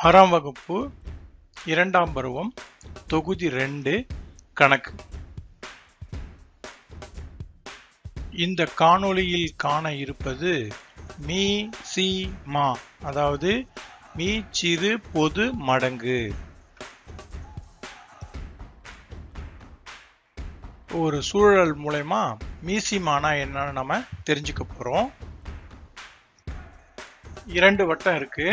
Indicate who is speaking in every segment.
Speaker 1: 6ஆம் வகுப்பு 2ஆம் பருவம் தொகுதி 2 கணக்கு. இந்த காணொளியில் காண இருப்பது மீ சி மா, அதாவது மீச்சிறு பொது மடங்கு. ஒரு சூழல் மூலமா மீசிமானா என்னன்னு நம்ம தெரிஞ்சுக்க போறோம். 2 வட்டம் இருக்கு.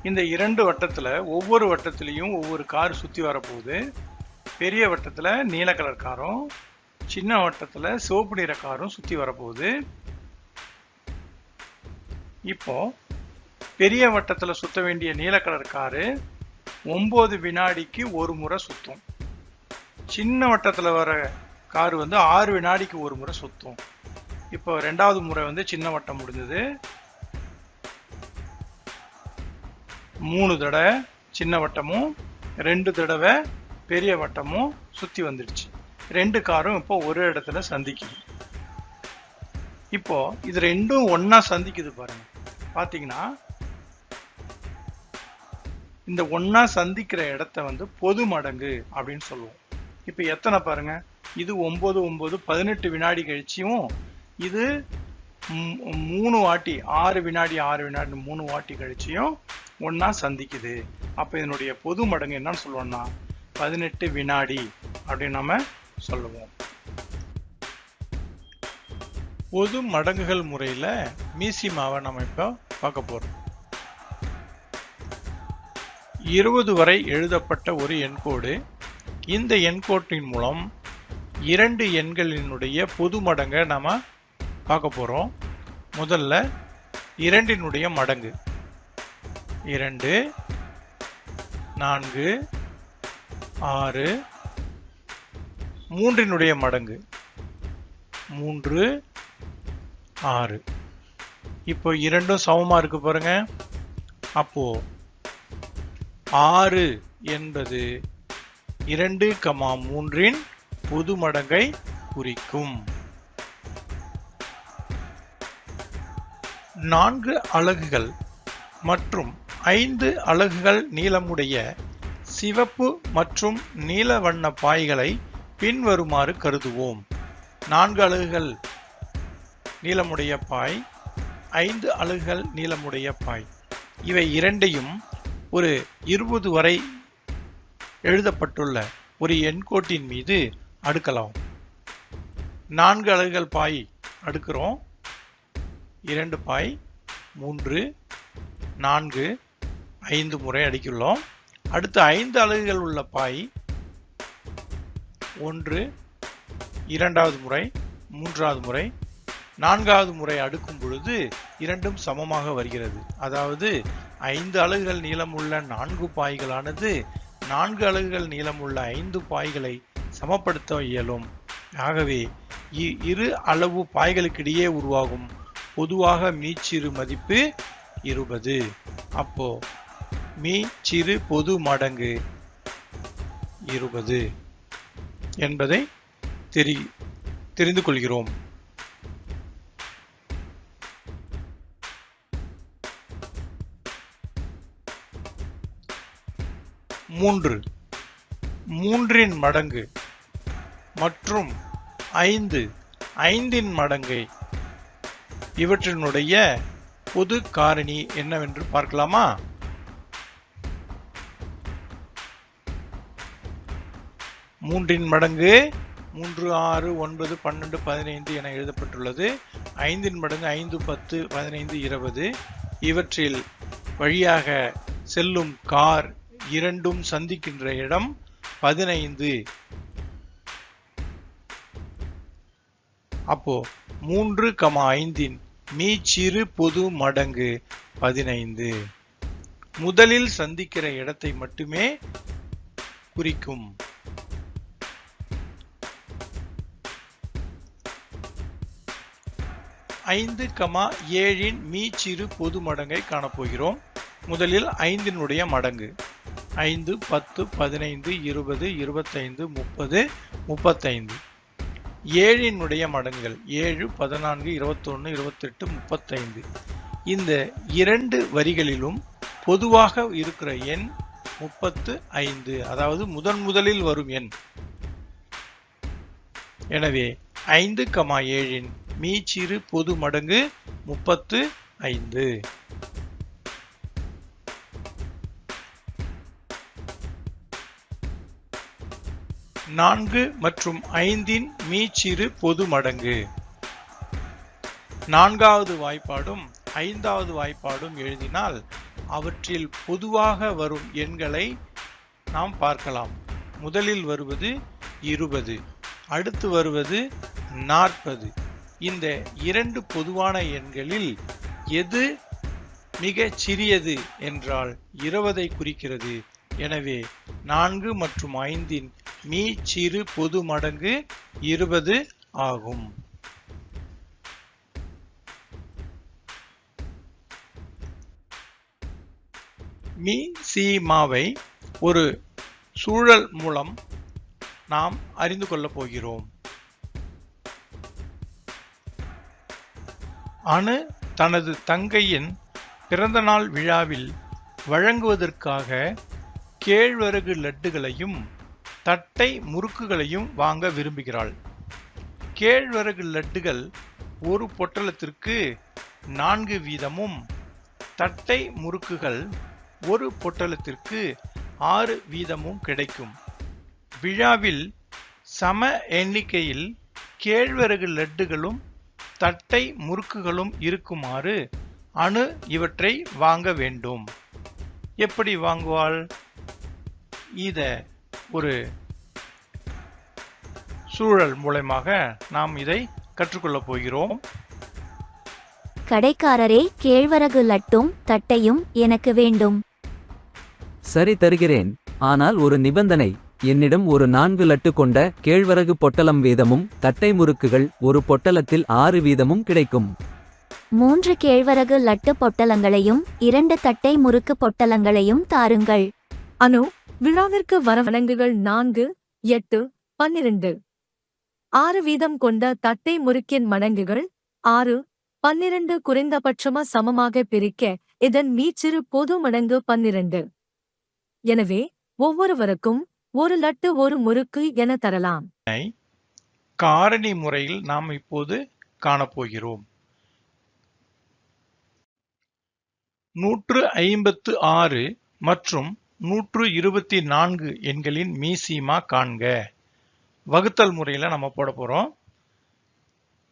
Speaker 1: இந்த 2 வட்டத்துல ஒவ்வொரு வட்டத்திலையும் ஒவ்வொரு கார் சுத்தி வரப்போகுது. பெரிய வட்டத்துல நீல கலர் காரும், சின்ன வட்டத்துல சிவப்பு நிற காரும் சுத்தி வரப்போகுது. இப்போ பெரிய வட்டத்துல சுத்த வேண்டிய நீல கலர் காரு 9 வினாடிக்கு ஒரு முறை சுத்தும். சின்ன வட்டத்துல வர கார் 6 வினாடிக்கு ஒரு முறை சுத்தும். இப்போ 2வது முறை சின்ன வட்டம் முடிஞ்சது. 3 தடவை சின்ன வட்டமும் 2 தடவை பெரிய வட்டமும் சுத்தி வந்துடுச்சு. 2 காரும் இப்போ ஒரு இடத்துல சந்திக்குது. இப்போ இது ரெண்டும் ஒன்னா சந்திக்குது பாருங்க. பாத்தீங்கன்னா இந்த ஒன்னா சந்திக்கிற இடத்த பொது மடங்கு அப்படின்னு சொல்லுவோம். இப்ப எத்தனை பாருங்க, இது 9 9 18 வினாடி கழிச்சியும் இது 3 வாட்டி 6 வினாடி 6 வினாடி 3 வாட்டி கழிச்சியும் ஒன்னா சந்திக்குது. அப்ப இதனுடைய பொது மடங்கு என்னன்னு சொல்லுவோம்னா 18 வினாடி அப்படின்னு நம்ம சொல்லுவோம். பொது மடங்குகள் முறையில மீசிமாவை நம்ம இப்ப பார்க்க போறோம். 20 வரை எழுதப்பட்ட ஒரு எண்கோடு. இந்த எண்கோட்டின் மூலம் 2 எண்களினுடைய பொது மடங்கை நாம பார்க்க போறோம். முதல்ல 2னுடைய மடங்கு 2, 4, 6. 3னுடைய மடங்கு 3, 6. இப்போ இரண்டும் சமமா இருக்கு பாருங்க. அப்போ 6 என்பது 2, 3 பொது மடங்கை குறிக்கும். 4 அலகுகள் மற்றும் 5 அலகுகள் நீளமுடைய சிவப்பு மற்றும் நீல வண்ண பாய்களை பின்வருமாறு கருதுவோம். 4 அலகுகள் நீளமுடைய பாய், 5 அலகுகள் நீளமுடைய பாய், இவை இரண்டையும் ஒரு 20 வரை எழுதப்பட்டுள்ள ஒரு எண்கோட்டின் மீது அடுக்கலாம். 4 அலகுகள் பாய் அடுக்கிறோம். 2 பாய் 3, 4, 5 முறை அடிக்கிறோம். அடுத்து 5 அலகுகள் உள்ள பாய் 1, 2வது முறை, 3வது முறை, 4வது முறை அடுக்கும் பொழுது இரண்டும் சமமாக வருகிறது. அதாவது 5 அலகுகள் நீளமுள்ள 4 பாய்களானது 4 அலகுகள் நீளமுள்ள 5 பாய்களை சமப்படுத்த இயலும். ஆகவே இரு அளவு பாய்களுக்கிடையே உருவாகும் பொதுவாக மீச்சிறு மதிப்பு 20. அப்போ மீச்சிறு பொது மடங்கு 20 என்பதை தெரிந்து கொள்கிறோம். மூன்றின் மடங்கு மற்றும் 5 மடங்கை இவற்றினுடைய பொது காரணி என்னவென்று பார்க்கலாமா? மூன்றின் மடங்கு 3, 6, 9, 12, 15 என எழுதப்பட்டுள்ளது. 5 மடங்கு 5, 10, 15, 20. இவற்றில் வழியாக செல்லும் கார் இரண்டும் சந்திக்கின்ற இடம் 15. அப்போ 3, 5 மீச்சிறு பொது மடங்கு 15. முதலில் சந்திக்கிற இடத்தை மட்டுமே குறிக்கும். ஐந்து, 7 மீச்சிறு பொது மடங்கை காணப்போகிறோம். முதலில் 5னுடைய மடங்கு 5, 10, 15, 20, 25, 30, 35. 7னுடைய மடங்குகள் 7, 14, 21, 28, 35. இந்த இரண்டு வரிகளிலும் பொதுவாக இருக்கிற எண் 35, அதாவது முதலில் வரும் எண். எனவே 5,7 மீச்சிறு பொது மடங்கு 35. 4 மற்றும் 5 மீச்சிறு பொது மடங்கு. 4வது வாய்ப்பாடும் 5வது வாய்ப்பாடும் எழுதினால் அவற்றில் பொதுவாக வரும் எண்களை நாம் பார்க்கலாம். முதலில் வருவது 20, அடுத்து வருவது 40. இந்த இரண்டு பொதுவான எண்களில் எது மிகச் சிறியது என்றால் 20ஐ குறிக்கிறது. எனவே 4 மற்றும் 5 மீச்சிறு பொது மடங்கு 20 ஆகும். மீசிமாவை ஒரு சூழல் மூலம் நாம் அறிந்து கொள்ளப் போகிறோம். அனு தனது தங்கையின் பிறந்தநாள் விழாவில் வழங்குவதற்காக கேழ்வரகு லட்டுகளையும் தட்டை முறுக்குகளையும் வாங்க விரும்புகிறாள். கேழ்வரகு லட்டுகள் ஒரு பொட்டலத்திற்கு 4 வீதமும், தட்டை முறுக்குகள் ஒரு பொட்டலத்திற்கு 6 வீதமும் கிடைக்கும். விழாவில் சம எண்ணிக்கையில் கேழ்வரகு லட்டுகளும் தட்டை முறுக்குகளும் இருக்குமாறு அனு இவற்றை வாங்க வேண்டும். எப்படி வாங்குவாள்? இத ஒரு சூழல் மூலமாக நாம் இதை கற்றுக்கொள்ளப் போகிறோம்.
Speaker 2: கடைக்காரரே, கேழ்வரகு லட்டும் தட்டையும் எனக்கு வேண்டும்.
Speaker 3: சரி, தருகிறேன். ஆனால் ஒரு நிபந்தனை. என்னிடம் ஒரு 4 லட்டு கொண்ட கேழ்வரகு பொட்டலம் வீதமும் தட்டை முறுக்குகள் ஒரு பொட்டலத்தில் 6 வீதமும் கிடைக்கும்.
Speaker 2: 3 கேழ்வரகு லட்டு பொட்டலங்களையும் 2 தட்டை முறுக்கு பொட்டலங்களையும் தாருங்கள்.
Speaker 4: அனு, விழாவிற்கு வரவணங்குகள் 4, 8, 12. 6 வீதம் கொண்ட தட்டை முறுக்கின் மடங்குகள் 6, 12 குறைந்தபட்சமா சமமாக பிரிக்க இதன் மீச்சிறு பொது மடங்கு 12. எனவே ஒவ்வொருவருக்கும் ஒரு லட்டு ஒரு முறுக்கு என தரலாம்.
Speaker 1: காரணி முறையில் நாம் இப்போது காணப்போகிறோம். 156 மற்றும் 124 எண்களின் மீசிமா காண்க. வகுத்தல் முறையில் நம்ம போட போறோம்.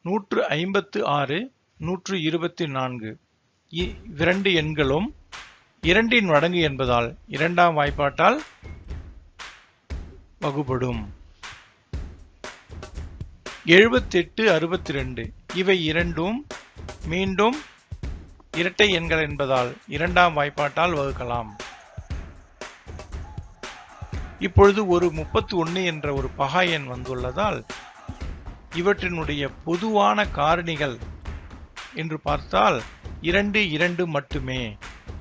Speaker 1: 156, 124 இரண்டு எண்களும் 2 மடங்கு என்பதால் 2ஆம் வாய்ப்பாட்டால் வகுப்படும். 78, 62 இவை இரண்டும் மீண்டும் இரட்டை எண்கள் என்பதால் 2ஆம் வாய்ப்பாட்டால் வகுக்கலாம். இப்பொழுது ஒரு 31 என்ற ஒரு பகா எண் வந்துள்ளதால் இவற்றினுடைய பொதுவான காரணிகள் என்று பார்த்தால் 2, 2 மட்டுமே.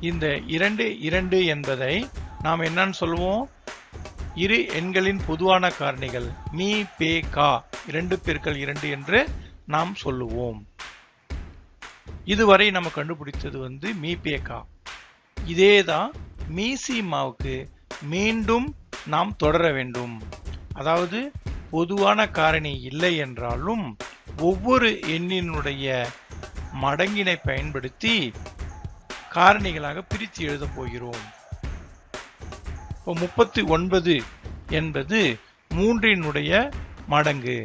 Speaker 1: இந்த 2, 2 என்பதை நாம் என்னன்னு சொல்லுவோம்? இரு எண்களின் பொதுவான காரணிகள் மீ பே கா 2 பெருக்கல் 2 என்று நாம் சொல்லுவோம். இதுவரை நம்ம கண்டுபிடித்தது மீ பே கா. இதேதான் மீசிமாவுக்கு மீண்டும் நாம் தொடர வேண்டும். அதாவது பொதுவான காரணி இல்லை என்றாலும் ஒவ்வொரு எண்ணினுடைய மடங்கினை பயன்படுத்தி காரணிகளாக பிரித்து எழுத போகிறோம். 39 என்பது 3னுடைய மடங்கு.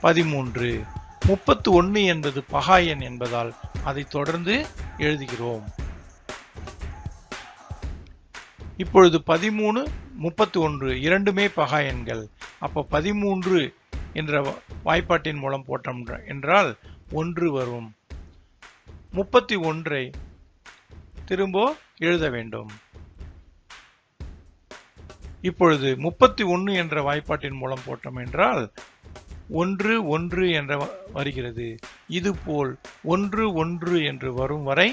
Speaker 1: 13. 31 என்பது பகா எண் என்பதால் அதை தொடர்ந்து எழுதுகிறோம். இப்பொழுது 13, 31 இரண்டுமே பகா எண்கள். அப்போ 13 என்ற வாய்ப்பாட்டின் மூலம் போட்டோம் என்றால் 1 வரும். 31ஐ திரும்ப எழுத வேண்டும். இப்பொழுது 31 என்ற வாய்ப்பாட்டின் மூலம் போட்டோம் என்றால் 1, 1 என்ற வருகிறது. இதுபோல் 1, 1 என்று வரும் வரை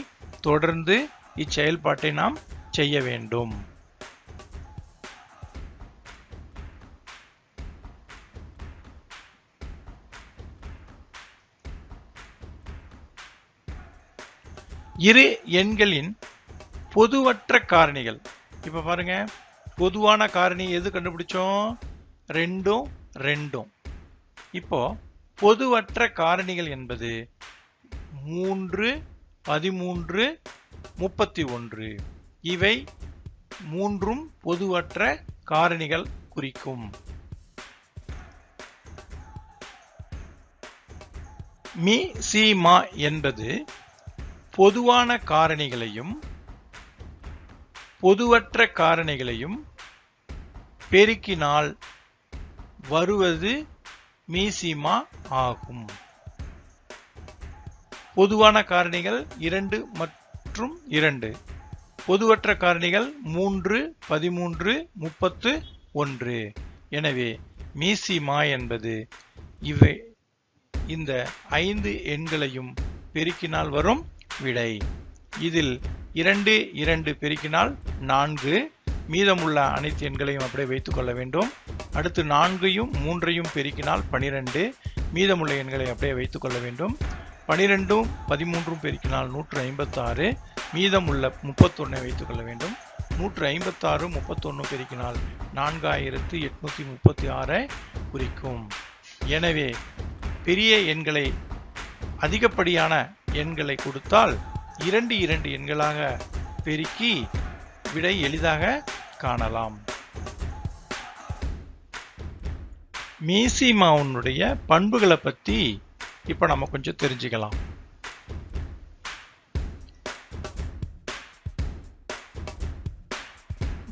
Speaker 1: தொடர்ந்து இச்செயல்பாட்டை நாம் செய்ய வேண்டும். இரு எண்களின் பொதுவற்ற காரணிகள். இப்ப பாருங்க, பொதுவான காரணி எது கண்டுபிடிச்சோம்? 2. இப்போ பொதுவற்ற காரணிகள் என்பது 3, 13, 31. இவை மூன்றும் பொதுவற்ற காரணிகள் குறிக்கும். மீ சி மா என்பது பொதுவான காரணிகளையும் பொதுவற்ற காரணிகளையும் பெருக்கினால் வருவது மீசிமா ஆகும். பொதுவான காரணிகள் 2 மற்றும் 2, பொதுவற்ற காரணிகள் 3, 13, 31. எனவே மீசிமா என்பது இந்த 5 எண்களையும் பெருக்கினால் வரும் விடை. இதில் 2, 2 பெருக்கினால் 4. மீதமுள்ள அனைத்து எண்களையும் அப்படியே வைத்துக் கொள்ள வேண்டும். அடுத்து 4ஐயும் 3ஐயும் பெருக்கினால் 12. மீதமுள்ள எண்களை அப்படியே வைத்துக் கொள்ள வேண்டும். 12ம் 13ம் பெருக்கினால் 156. மீதமுள்ள 31 வைத்துக் கொள்ள வேண்டும். 156 31 பெருக்கினால் 4836 குறிக்கும். எனவே பெரிய எண்களை அதிகப்படியான எண்களை கொடுத்தால் 2 2 எண்களாக பெருக்கி விடை எளிதாக காணலாம். மீசிமாவுடைய பண்புகளை பத்தி இப்ப நம்ம கொஞ்சம் தெரிஞ்சுக்கலாம்.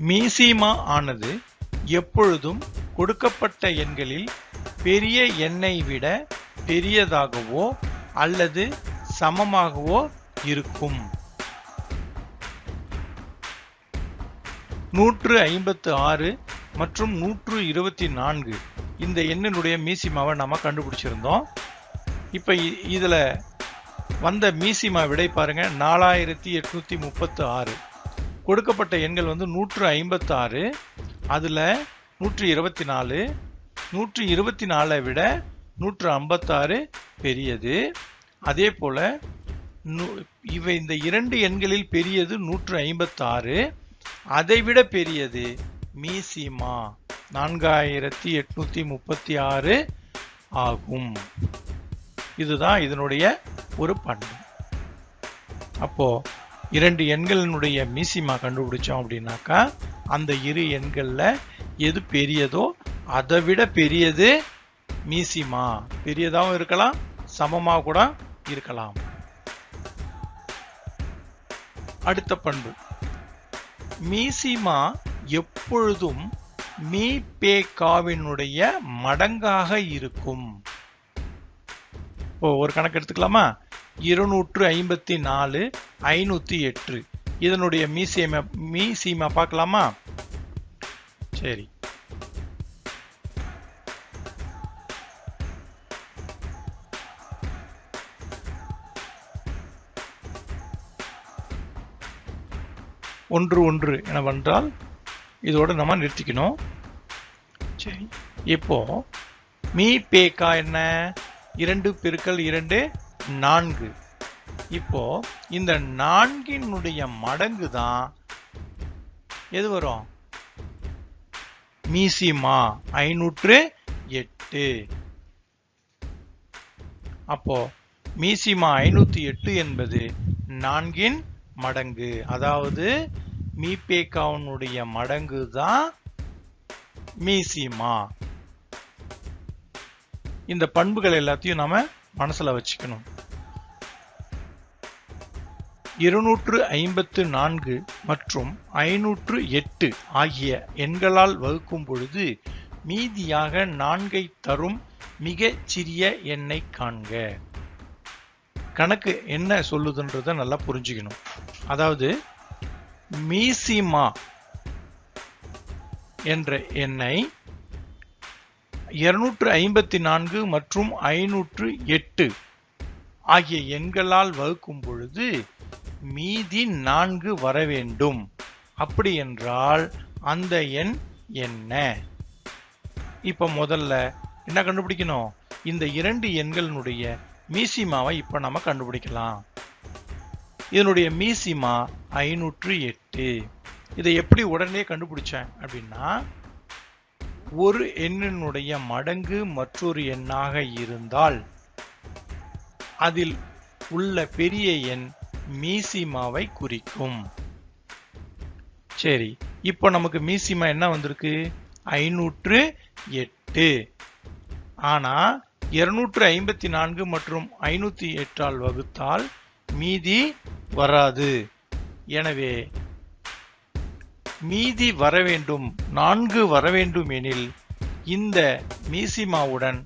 Speaker 1: மீசிமா ஆனது எப்பொழுதும் கொடுக்கப்பட்ட எண்களில் பெரிய எண்ணை விட பெரியதாகவோ அல்லது சமமாகவோ இருக்கும். 156 மற்றும் 124 இந்த எண்ணினுடைய மீசிமாவை நம்ம கண்டுபிடிச்சிருந்தோம். இப்ப இதுல வந்த மீசிமா விடை பாருங்க, 4836. கொடுக்கப்பட்ட எண்கள் வந்து 156, அதுல 124, 124 விட 156 பெரியது. அதே போல இந்த 2 எண்களில் பெரியது 156, அதைவிட பெரியது மீசிமா 4836 ஆகும். இதுதான் இதனுடைய ஒரு பண்பு. அப்போ 2 எண்களினுடைய மீசிமா கண்டுபிடிச்சோம் அப்படின்னாக்கா அந்த இரு எண்கள்ல எது பெரியதோ அதை விட பெரியது மீசிமா. பெரியதாகவும் இருக்கலாம், சமமாக கூட இருக்கலாம். அடுத்த பண்பு, மீசிமா எப்பொழுதும் மீபேகாவினுடைய மடங்காக இருக்கும். ஒரு கணக்கு எடுத்துக்கலாமா? 254 508 இதனுடைய மீசிமா பார்க்கலாமா? சரி, ஒன்று என்னவென்றால் இதோட நம்ம நிறுத்திக்கணும். சரி, இப்போ மீபேகா என்ன? 2 பெருக்கல் 2 4. இப்போ இந்த 4னுடைய மடங்கு தான் எது வரும்? மீசிமா 508. அப்போ மீசிமா 508 என்பது 4ன் மடங்கு. அதாவது மீபேகாவுடைய மடங்கு தான் மீசிமா. இந்த பண்புகள் எல்லாத்தையும் நாம மனசுல வச்சுக்கணும். 254 மற்றும் 508 ஆகிய எண்களால் வகுக்கும் பொழுது மீதியாக 4ஐ தரும் மிகச் சிறிய எண்ணை காண்க. கணக்கு என்ன சொல்லுதுன்றத நல்லா புரிஞ்சுக்கணும். அதாவது மீசிமா என்ற எண்ணை 254 மற்றும் 508 ஆகிய எண்களால் வகுக்கும் பொழுது மீதி 4 வர வேண்டும். அப்படி என்றால் அந்த எண் என்ன? இப்ப முதல்ல என்ன கண்டுபிடிக்கணும்? இந்த 2 எண்களினுடைய மீசிமாவை இப்ப நம்ம கண்டுபிடிக்கலாம். இதனுடைய மீசிமா 508. இதை எப்படி உடனே கண்டுபிடிச்சேன் அப்படின்னா, ஒரு எண்ணினுடைய மடங்கு மற்றொரு எண்ணாக இருந்தால் அதில் உள்ள பெரிய எண் மீசிமாவை குறிக்கும். சரி, இப்போ நமக்கு மீசிமா என்ன வந்திருக்கு? 508. ஆனா 254 மற்றும் 508 ஆல் வகுத்தால் மீதி வராது. எனவே மீதி வர வேண்டும், 4 வர வேண்டும் எனில் இந்த மீசிமாவுடன்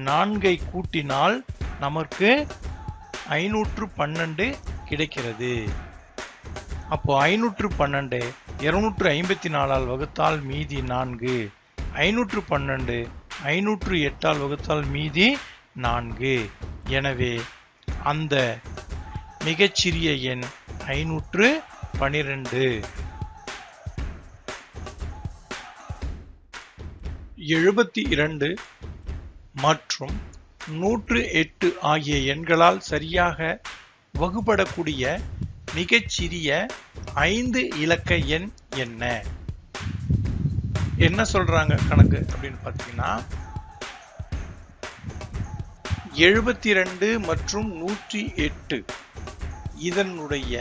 Speaker 1: 4ஐ கூட்டினால் நமக்கு 512 கிடைக்கிறது. அப்போ 512 254 ஆல் வகுத்தால் மீதி 4, 512 508 ஆல் வகுத்தால் மீதி 4. எனவே அந்த மிகச்சிறிய எண் 512. 72 மற்றும் 108 ஆகிய எண்களால் சரியாக வகுபடக்கூடிய மிகச்சிறிய 5 இலக்க எண் என்ன? என்ன சொல்றாங்க கணக்கு அப்படின்னு பார்த்தீங்கன்னா, 72 மற்றும் 108 இதனுடைய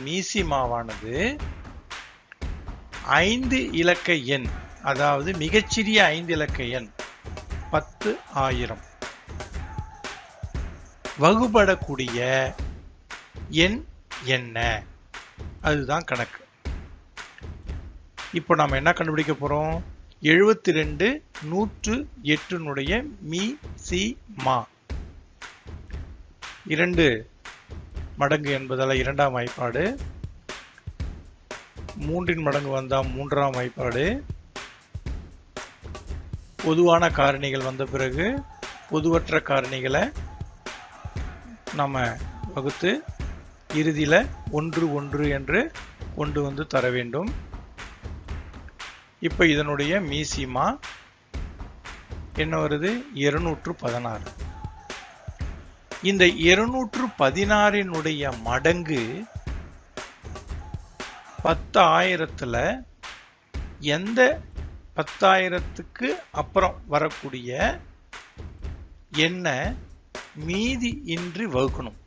Speaker 1: மீசிமாவானது 5 இலக்க எண், அதாவது மிகச்சிறிய 5 இலக்க எண் 10,000. வகுபடக்கூடிய எண் என்ன? அதுதான் கணக்கு. இப்போ நாம என்ன கண்டுபிடிக்க போறோம்? 72 108 மீசிமா 2 மடங்கு என்பதால 2ஆம் வாய்ப்பாடு, 3 மடங்கு வந்தா 3ஆம் வாய்ப்பாடு, பொதுவான காரணிகள் வந்த பிறகு பொதுவற்ற காரணிகளை நம்ம வகுத்து இறுதியில 1 1 என்று கொண்டு வந்து தர வேண்டும். இப்ப இதனுடைய மீசிமா என்ன வருது? 216. இந்த 216 மடங்கு 10,000த்துல எந்த 10,000க்கு அப்புறம் வரக்கூடிய எண்ணை மீதி இன்றி வகுக்கணும்.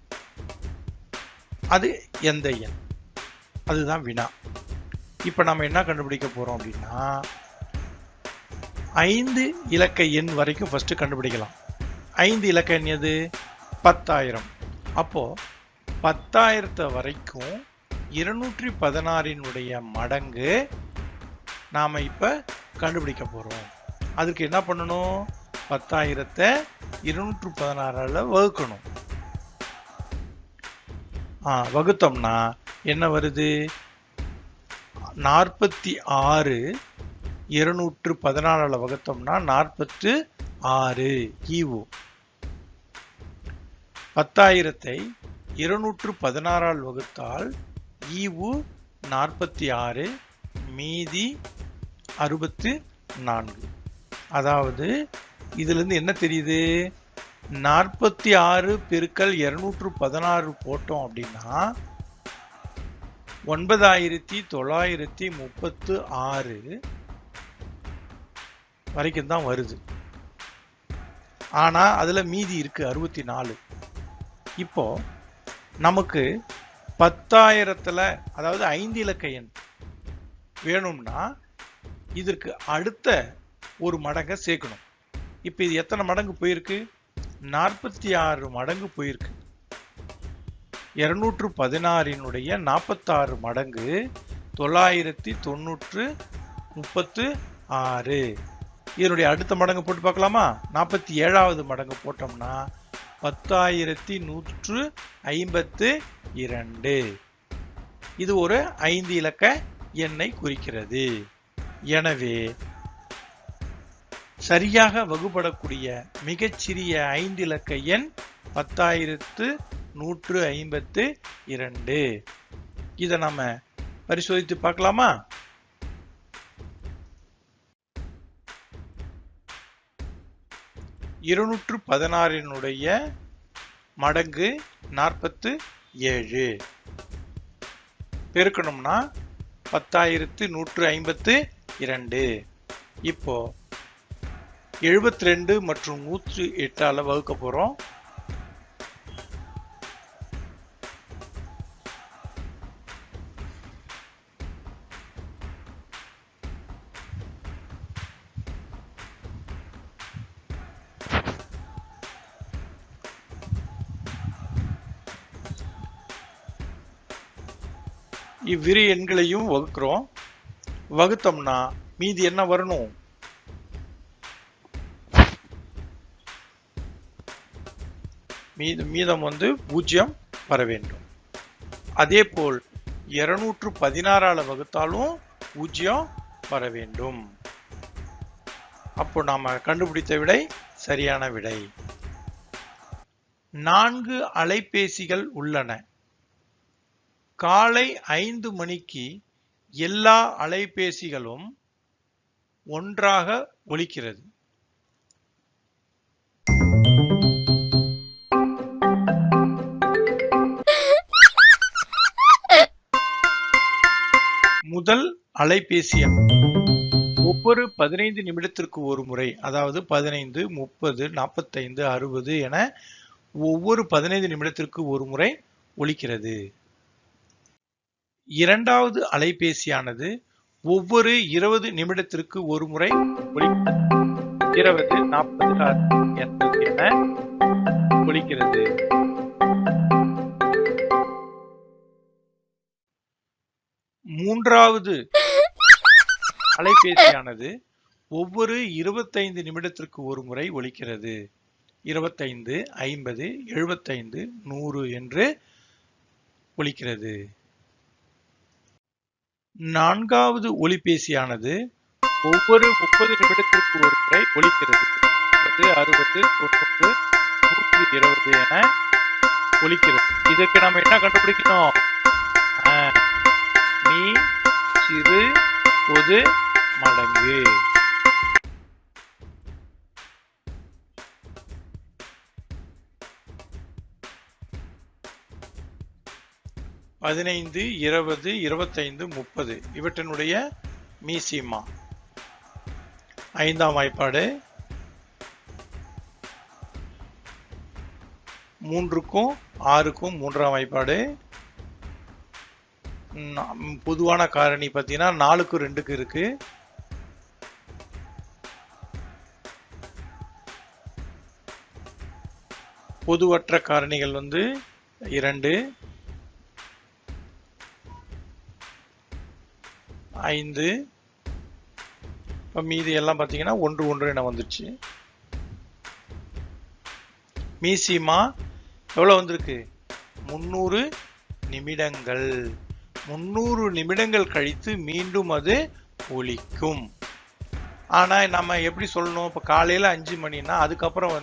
Speaker 1: அது எந்த எண்? அதுதான் வினா. இப்ப நம்ம என்ன கண்டுபிடிக்க போறோம் அப்படின்னா, 5 இலக்க எண் வரைக்கும் ஃபர்ஸ்ட் கண்டுபிடிக்கலாம். 5 இலக்க எண் எது? 10,000. அப்போ 10,000 வரைக்கும் 216 மடங்கு நாம இப்ப கண்டுபிடிக்க போறோம். அதுக்கு என்ன பண்ணணும்? 10,000 216 வகுக்கணும். வகுத்தோம்னா என்ன வருது? 46. 216 வகுத்தோம்னா 46 ஈவு. 10,000 216 வகுத்தால் ஈவு 46, மீதி 64. அதாவது இதுல இருந்து என்ன தெரியுது? 46 பெருக்கல் 216 போட்டோம் அப்படின்னா 9,936 வரைக்கும் தான் வருது. ஆனா அதுல மீதி இருக்கு 64. இப்போ நமக்கு 10,000த்துல, அதாவது 5 இலக்க எண் வேணும்னா இதற்கு அடுத்த ஒரு மடங்கை சேர்க்கணும். இப்ப இது எத்தனை மடங்கு போயிருக்கு? 46 மடங்கு போயிருக்கு. 216 46 மடங்கு 936. இதனுடைய அடுத்த மடங்கு போட்டு பார்க்கலாமா? 47வது மடங்கு போட்டோம்னா 10,152. இது ஒரு 5 இலக்க எண்ணை குறிக்கிறது. எனவே சரியாக வகுபடக்கூடிய மிகச்சிறிய 5 இலக்க எண் 10,152. இதை நம்ம பரிசோதித்து பார்க்கலாமா? மடங்கு 47. பெருக்கணும்னா 10,152. இப்போ 72 மற்றும் 108 வகுக்க போறோம். இவ்விரு எண்களையும் வகுக்கிறோம். வகுத்தோம்னா மீதி என்ன வரணும்? மீதம் 0 வர வேண்டும். அதே போல் 216 வகுத்தாலும் 0 வர வேண்டும். அப்போ நாம கண்டுபிடித்த விடை சரியான விடை. 4 அலைபேசிகள் உள்ளன. காலை 5 மணிக்கு எல்லா அலைபேசிகளும் ஒன்றாக ஒலிக்கிறது. முதல் அலைபேசி ஒவ்வொரு 15 நிமிடத்திற்கு ஒரு முறை, அதாவது 15, 30, 45, 60 என ஒவ்வொரு 15 நிமிடத்திற்கு ஒரு முறை ஒலிக்கிறது. இரண்டாவது அலைபேசியானது ஒவ்வொரு 20 நிமிடத்திற்கு ஒரு முறை ஒலிக்கிறது. 20, 40, 80 என ஒலிக்கிறது. மூன்றாவது அலைபேசியானது ஒவ்வொரு 25 நிமிடத்திற்கு ஒரு முறை ஒலிக்கிறது. 25, 50, 75, 100 என்று ஒலிக்கிறது. நான்காவது ஒலிபேசியானது ஒவ்வொரு 30 நிமிடத்திற்கு ஒரு முறை ஒலிக்கிறது. 60, 90, 120 என ஒலிக்கிறது. இதுக்கு நம்ம என்ன கண்டுபிடிக்கணும்? மீ சிறு பொது மடங்கு. பதினைந்து, 20, 25, 30 இவற்றினுடைய மீசிமா. 5ஆம் வாய்ப்பாடு 3க்கும் 6க்கும் 3ஆம் வாய்ப்பாடு. பொதுவான காரணி பார்த்தீங்கன்னா 4க்கு 2க்கு இருக்கு. பொதுவற்ற காரணிகள் 2, 5. இப்போ மீதி எல்லாம் பார்த்தீங்கன்னா 1, 1 என வந்துருச்சு. மீசிமா எவ்வளோ வந்திருக்கு? 300 நிமிடங்கள். 300 நிமிடங்கள் கழித்து மீண்டும் அது ஒலிக்கும். ஆனால் நம்ம எப்படி சொல்லணும்? இப்போ காலையில் 5 மணின்னா அதுக்கப்புறம்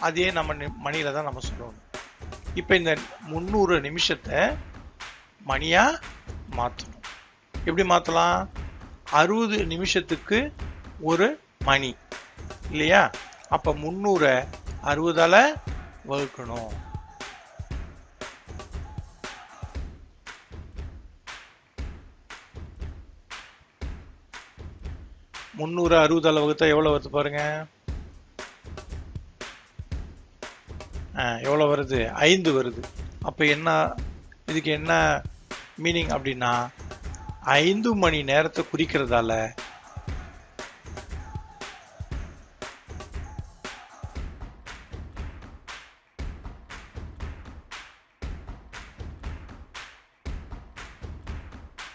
Speaker 1: அதே நம்ம மணியில தான் நம்ம சொல்லணும். இப்போ இந்த 300 நிமிஷத்தை மணியா மாற்றணும். எப்படி மாற்றலாம்? 60 நிமிஷத்துக்கு ஒரு மணி இல்லையா? அப்போ 300 60ஆல வகுக்கணும். முந்நூறு 60ஆல வகுத்தா எவ்வளவு வருது பாருங்க. எவ்வளவு வருது? 5 வருது. அப்ப என்ன, இதுக்கு என்ன மீனிங் அப்படின்னா 5 மணி நேரத்தை குறிக்கிறதால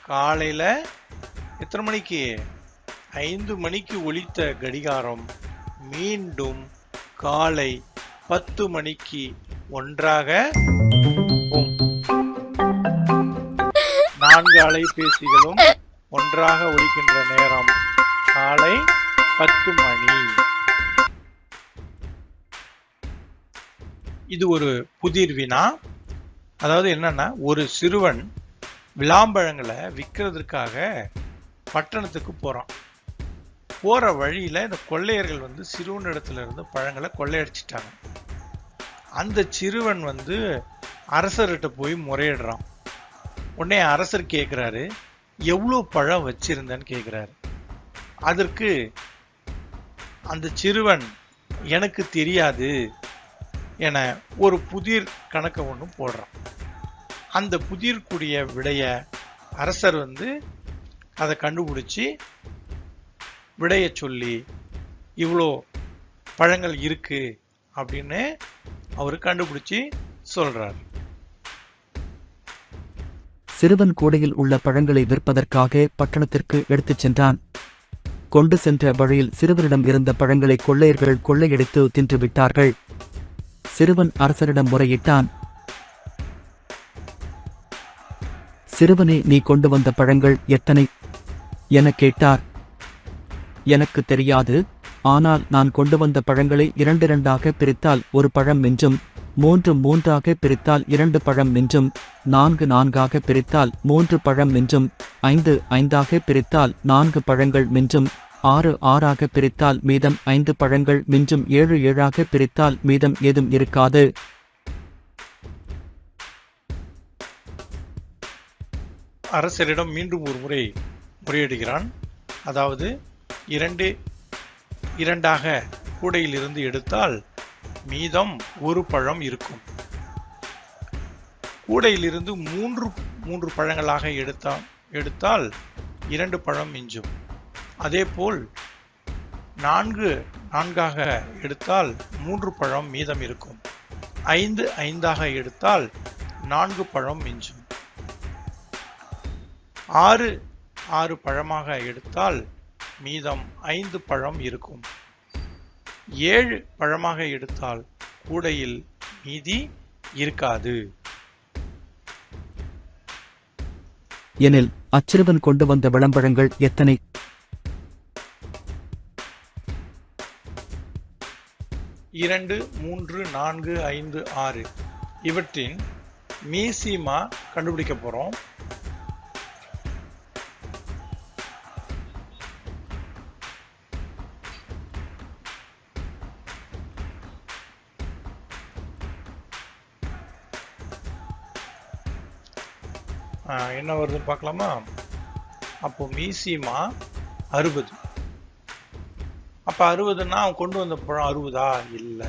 Speaker 1: காலையில எத்தனை மணிக்கு? 5 மணிக்கு ஒலித்த கடிகாரம் மீண்டும் காலை 10 மணிக்கு ஒன்றாக 4 அலைபேசிகளும் ஒன்றாக ஒலிக்கின்ற நேரம் காலை 10 மணி. இது ஒரு புதிர் வினா. அதாவது என்னன்னா, ஒரு சிறுவன் விளாம்பழங்களை விற்கிறதுக்காக பட்டணத்துக்கு போறான். போற வழியில இந்த கொள்ளையர்கள் சிறுவனிடத்துல இருந்து பழங்களை கொள்ளையடிச்சிட்டாங்க. அந்த சிறுவன் வந்து அரசர்கிட்ட போய் முறையிடுறான். உடனே அரசர் கேட்கிறாரு, எவ்வளவு பழம் வச்சிருந்தேன்னு கேட்கிறாரு. அதற்கு அந்த சிறுவன் எனக்கு தெரியாது என ஒரு புதிர் கணக்கை ஒன்று போடுறான். அந்த புதிர்க்குரிய விடைய அரசர் வந்து அதை கண்டுபிடிச்சி விடைய சொல்லி இவ்வளோ பழங்கள் இருக்கு அப்படின்னு அவரு கண்டுபிடிச்சி சொல்றார்.
Speaker 5: சிறுவன் கூடையில் உள்ள பழங்களை விற்பதற்காக பட்டணத்திற்கு எடுத்துச் சென்றான். கொண்டு சென்ற வழியில் சிறுவனிடம் இருந்த பழங்களை கொள்ளையர்கள் கொள்ளையடித்து தின்று விட்டார்கள். சிறுவன் அரசரிடம் முறையிட்டான். சிறுவனே, நீ கொண்டு வந்த பழங்கள் எத்தனை என கேட்டார். எனக்கு தெரியாது, ஆனால் நான் கொண்டு வந்த பழங்களை 2 பிரித்தால் 1 பழம் மிஞ்சும், 3 பிரித்தால் 2 பழம் மிஞ்சும், 4 பிரித்தால் 3 பழம் மிஞ்சும், 5 பிரித்தால் 4 பழங்கள் மிஞ்சும், 6 பிரித்தால் மீதம் 5 பழங்கள் மிஞ்சும், 7 பிரித்தால் மீதம் ஏதும் இருக்காது.
Speaker 1: அரசரிடம் மீண்டும் ஒரு முறை முறையிடுகிறான். அதாவது 2 கூடையில் இருந்து எடுத்தால் மீதம் 1 பழம் இருக்கும். கூடையில் இருந்து 3 பழங்களாக எடுத்தால் 2 பழம் மிஞ்சும். அதேபோல் 4 எடுத்தால் 3 பழம் மீதம் இருக்கும். 5 எடுத்தால் 4 பழம் மிஞ்சும். 6 பழமாக எடுத்தால் மீதம் 5 பழம் இருக்கும். 7 பழமாக எடுத்தால் கூடையில் மீதி இருக்காது.
Speaker 5: எனில் அச்சிறுவன் கொண்டு வந்த விளம்பழங்கள் எத்தனை?
Speaker 1: 2, 3, 4, 5, 6 இவற்றின் மீசிமா கண்டுபிடிக்க போறோம். என்ன வருதுன்னு பார்க்கலாமா? அப்போ மீசிமா 60. அப்ப 60ன்னா அவன் கொண்டு வந்த பழம் 60ஆ? இல்ல.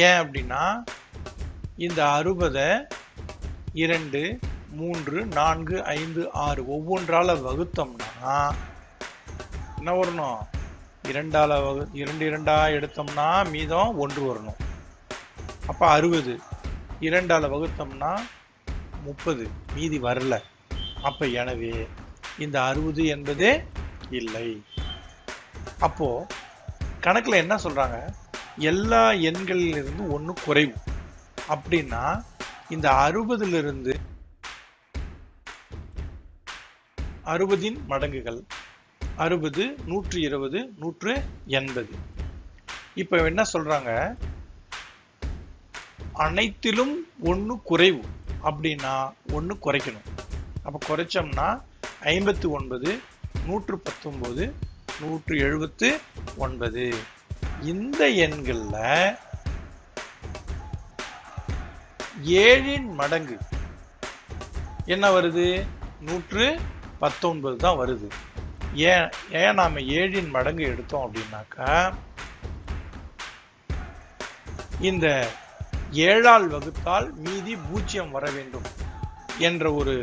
Speaker 1: ஏன் அப்படின்னா இந்த 60 2, 3, 4, 5, 6 ஒவ்வொன்றால வகுத்தோம்னா என்ன வரணும்? 2 எடுத்தோம்னா மீதம் 1 வரணும். அப்ப 60 2 வகுத்தோம்னா 30, மீதி வரல. அப்ப எனவே இந்த 60 என்பதே இல்லை. அப்போ கணக்குல என்ன சொல்றாங்க? எல்லா எண்களிலிருந்து 1 குறைவு. அப்படின்னா இந்த 60லிருந்து 60 மடங்குகள் 60, 120, 180. இப்ப என்ன சொல்றாங்க? அனைத்திலும் 1 குறைவு. அப்படின்னா 1 குறைக்கணும். அப்ப குறைச்சோம்னா 59, 119, 179. இந்த எண்கள்ல 7 மடங்கு என்ன வருது? 119 தான் வருது. ஏன் நாம 7 மடங்கு எடுத்தோம் அப்படின்னாக்கா இந்த 7ஆல் வகுத்தால் மீதி 0 வர வேண்டும் என்ற ஒரு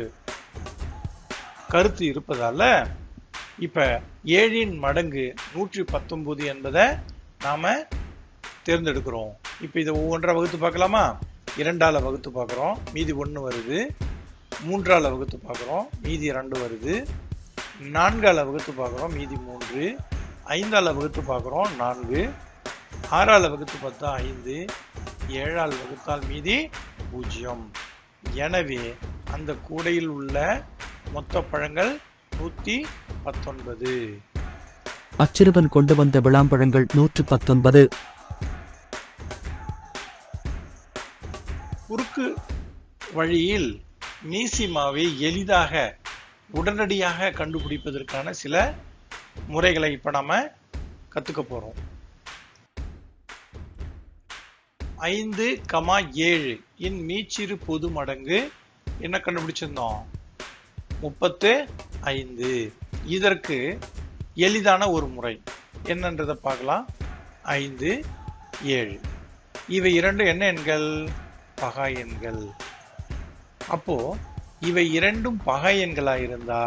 Speaker 1: கருத்து இருப்பதால இப்ப 7 மடங்கு 119 என்பதை நாம தேர்ந்தெடுக்கிறோம். இப்ப இதை ஒவ்வொன்றா வகுத்து பார்க்கலாமா? 2ஆல வகுத்து பார்க்கிறோம், மீதி 1 வருது. 3ஆல வகுத்து பார்க்கிறோம், மீதி 2 வருது. 4ஆல வகுத்து பார்க்கிறோம், மீதி 3. 5ஆல வகுத்து பார்க்கிறோம், 4. 6ஆல வகுத்து பார்த்தா 5. 7ஆல் வகுத்தால் மீதி 0. எனவே அந்த கூடையில் உள்ள மொத்த பழங்கள் 119.
Speaker 5: அச்சிறுவன் கொண்டு வந்த விளாம்பழங்கள் 119.
Speaker 1: குறுக்கு வழியில் மீசிமாவை எளிதாக உடனடியாக கண்டுபிடிப்பதற்கான சில முறைகளை இப்ப நாம கத்துக்க போறோம். 5,7 இன் மீச்சிறு பொது மடங்கு என்ன கண்டுபிடிச்சிருந்தோம்? 35. இதற்கு எளிதான ஒரு முறை என்னன்றதை பார்க்கலாம். 5, 7 இவை இரண்டும் என்ன எண்கள்? பகா எண்கள். அப்போ இவை இரண்டும் பகா எண்களா இருந்தா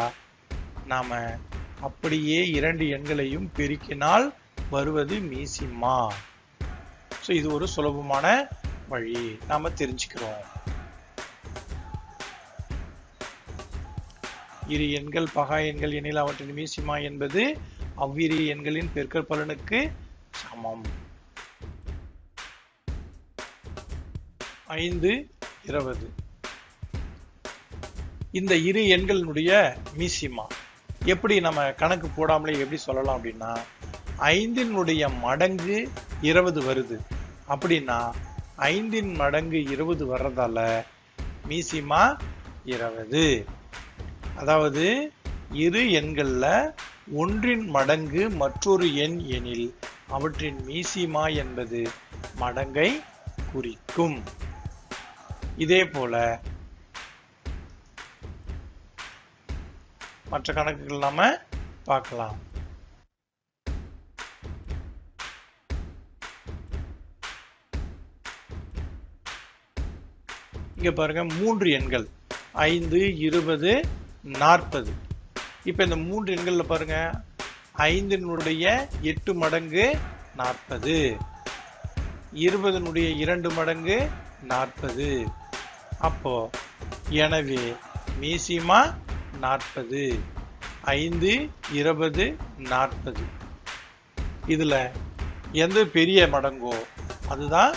Speaker 1: நாம அப்படியே இரண்டு எண்களையும் பெருக்கினால் வருவது மீசிமா. ஸோ இது ஒரு சுலபமான வழி நாம தெரிஞ்சுக்கிறோம். இரு எண்கள் பகா எண்கள் எனில் அவற்றின் மீசிமா என்பது அவ்விரு எண்களின் பெருக்கல் பலனுக்கு சமம். 5, 20 இந்த இரு எண்களினுடைய மீசிமா எப்படி நம்ம கணக்கு போடாமலே எப்படி சொல்லலாம் அப்படின்னா, 5 மடங்கு 20 வருது அப்படின்னா 5 மடங்கு 20 வர்றதால மீசிமா 20. அதாவது இரு எண்கள்ல ஒன்றின் மடங்கு மற்றொரு எண் எனில் அவற்றின் மீசிமா என்பது மடங்கை குறிக்கும். இதே போல மற்ற கணக்குகள் நாம பார்க்கலாம். இங்க பாருங்க 3 எண்கள் 5, 20, 40. இப்ப இந்த 3 எண்கள்ல பாருங்க 5 8 மடங்கு 40, 20 2 மடங்கு 40. அப்போ எனவே மீசிமா 40. 5, 20, 40 இதுல எந்த பெரிய மடங்கோ அதுதான்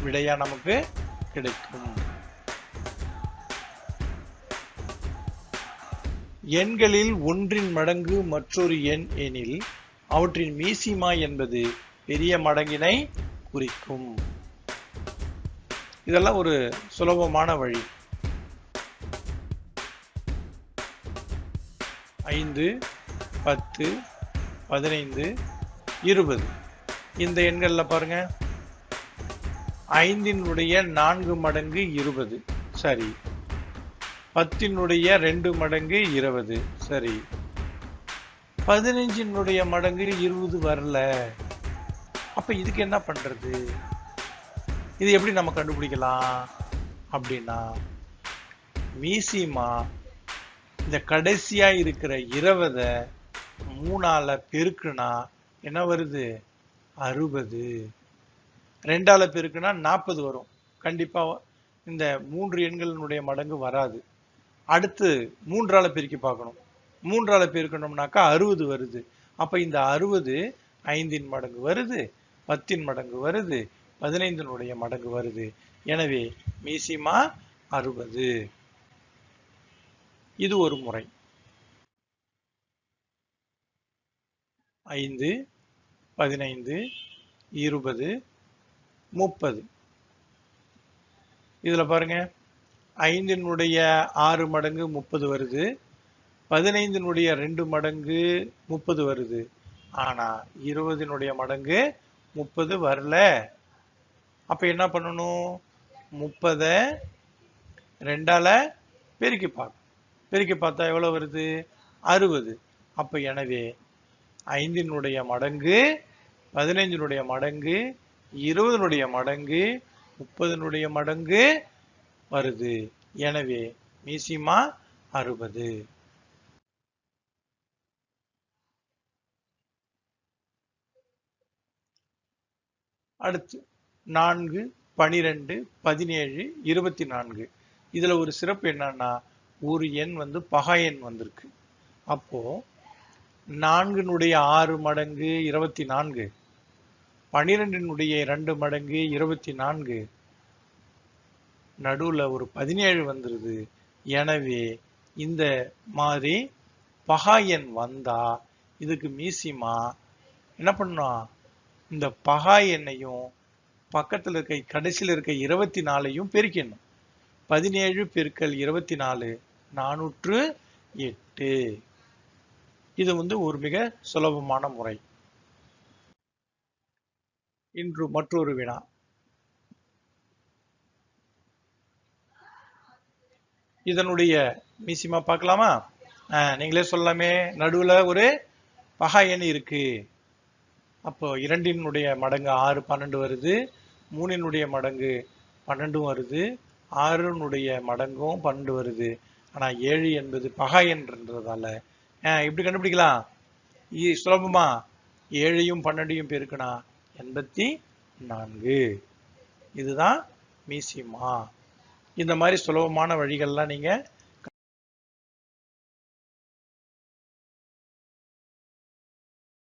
Speaker 1: விடையா நமக்கு கிடைக்கும். எண்களில் ஒன்றின் மடங்கு மற்றொரு எண் எனில் அவற்றின் மீசிமா என்பது பெரிய மடங்கினை குறிக்கும். இதெல்லாம் ஒரு சுலபமான வழி. 5, 10, 15, 20 இந்த எண்கள்ல பாருங்க 5 4 மடங்கு 20 சரி, 10 2 மடங்கு 20 சரி, 15 மடங்கு 20 வரல. அப்ப இதுக்கு என்ன பண்றது? இது எப்படி நம்ம கண்டுபிடிக்கலாம் அப்படின்னா, மீசிமா இந்த கடைசியா இருக்கிற 20 3ஆல பெருக்குனா என்ன வருது? 60. 2ஆல பெருக்குனா 40 வரும். கண்டிப்பா இந்த 3 எண்களினுடைய மடங்கு வராது. அடுத்து 3ஆல பெருக்கி பார்க்கணும். 3ஆல பெருக்கணும்னாக்கா 60 வருது. அப்ப இந்த 60 5 மடங்கு வருது, 10 மடங்கு வருது, 15 மடங்கு வருது. எனவே மீசிமா 60. இது ஒரு முறை. 5, 15, 20, 30 இதுல பாருங்க 5 6 மடங்கு 30 வருது, 15 2 மடங்கு 30 வருது. ஆனா 20 மடங்கு 30 வரல. அப்ப என்ன பண்ணணும்? 30 2ஆல பெருக்கி பார்க்கணும். பெருக்கி பார்த்தா எவ்வளவு வருது? 60. அப்ப எனவே 5 மடங்கு, 15 மடங்கு, 20 மடங்கு, 30 மடங்கு வருது. எனவே மீசிமா 60. அடுத்து 4, 12, 17, 24 இதுல ஒரு சிறப்பு என்னன்னா, ஒரு எண் பகா எண் வந்திருக்கு. அப்போ 4 6 மடங்கு 24, 12 2 மடங்கு 24, நடுவுல ஒரு 17 வந்துருது. எனவே இந்த மாதிரி பகா எண் வந்தா இதுக்கு மீசிமா என்ன பண்ணும்? இந்த பகா எண்ணையும் பக்கத்துல இருக்க கடைசியில் இருக்க 24ஐயும் பெருக்கணும். 17 பெருக்கல் 24 408. இது ஒரு மிக சுலபமான முறை. இன்று மற்றொரு வினா. இதனுடைய மீசிமா பார்க்கலாமா? நீங்களே சொல்லலாமே. நடுவுல ஒரு பகா எண் இருக்கு. அப்போ 2 மடங்கு 6 12 வருது. 3 மடங்கு 12 வருது. 6 மடங்கும் 12 வருது. ஆனா 7 என்பது பகா என்றதால எப்படி கண்டுபிடிக்கலாம்? சுலபமா 7ஐயும் 12ஐயும் பெருக்கினா 84. இதுதான் மீசிமா. இந்த மாதிரி சுலபமான வழிகள்லாம் நீங்க